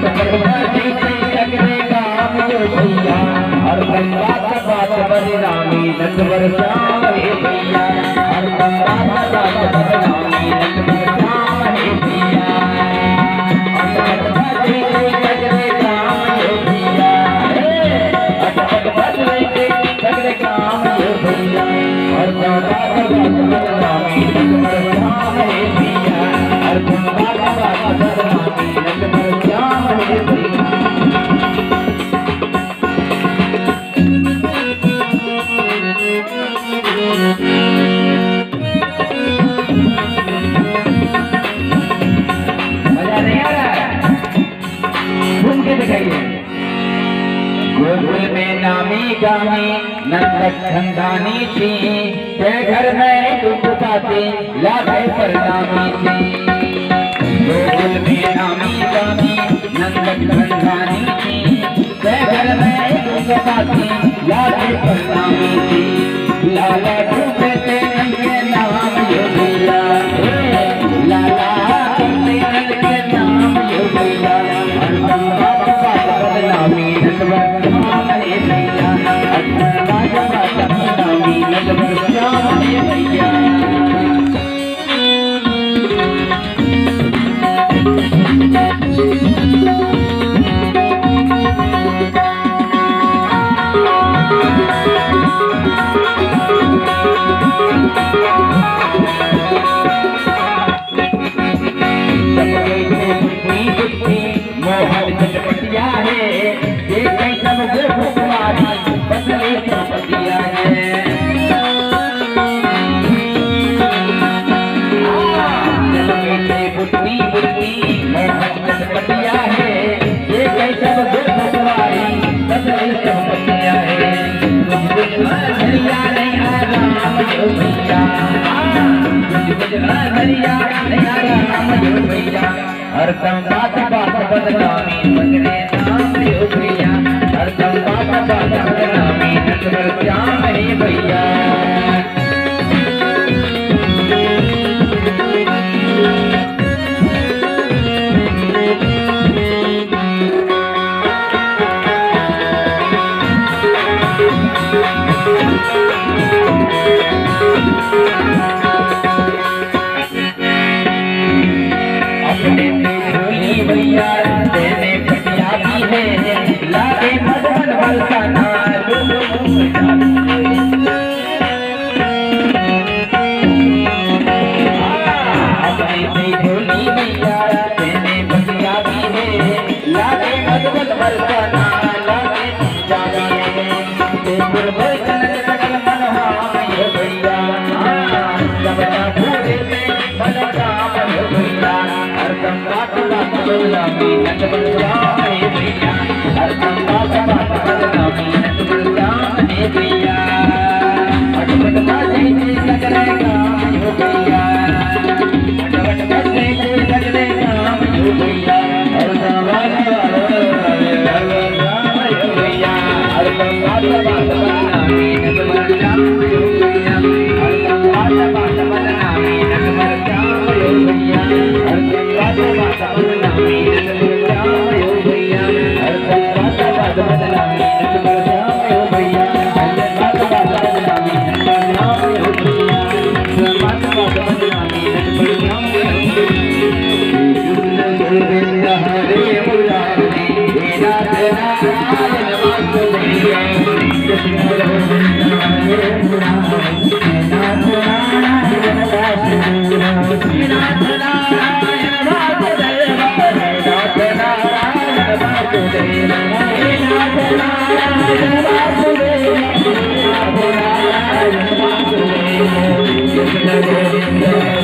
सगरे काम यो भैया हर बात बात बदनामी नटवर श्याम हे भैया हर बात बात बदनामी नटवर श्याम हे भैया सगरे काम यो भैया सगरे काम यो भैया हर बात बात बदनामी नटवर श्याम हे भैया हर बात बात बदनामी नटवर श्याम हे भैया। गोकुल में नामी गामी नंदक खंडानी थी ते घर में दुख पाते लागे परनामी थी। गोकुल में नामी गामी नंदक खंडानी थी ते घर में दुख पाते लागे परनामी थी। लाला डूबते नंगे नाम यो भैया लाला डूबते नंगे नाम यो भैया हर बात बात बदनामी नटवर श्याम हे भैया हर बात बात बदनामी नटवर श्याम हे भैया। मोहन चटपटिया है ये कई सब भुखवारी बदले चटपटिया है बुद्धि बुद्धि मोहन चटपटिया है ये कई सब भुखवारी बदले चटपटिया है धरिया नहीं आराम यो भैया धरिया नहीं आराम यो भैया हर दम बात बात बदनामी सगरे नाम यो भैया हर दम बात बात बदनामी नटवर श्याम हे भैया। भैया तेरे पटिया भी है लागे मधुबन बरसाना अपने से झोली भैया तेरे पटिया भी है लागे मधुबन बरसाना लागे जाने ते गुरबर कनक सकल मनोहाम यो भैया सबना पूरे में मनोकाम यो भैया हर दम बात बात बदनामी नटवर श्याम हे भैया हर दम बात बात बदनामी नटवर श्याम हे भैया अटपट बाजे के सगरे काम यो भैया अटपट बाजे के सगरे काम यो भैया हर दम बात यो भैया हर दम बात बात बदनामी नटवर श्याम यो भैया हर दम बात बात बदनामी नटवर श्याम यो भैया हर दम बात बात बदनामी नटवर श्याम यो भैया हर दम बात बात बदनामी नटवर श्याम यो भैया हर दम बात बात बदनामी नटवर श्याम यो भैया हर बात बात बदनामी नटवर श्याम यो भैया हरे मुरारी हे नाथ नारायण वासुदेव कृष्ण गोविंद हरे मुरारी हे नाथ नारायण वासुदेव हे नाथ नारायण वासुदेव हे नाथ नारायण वासुदेव हे नाथ नारायण वासुदेव हे नाथ नारायण वासुदेव कृष्ण गोविंद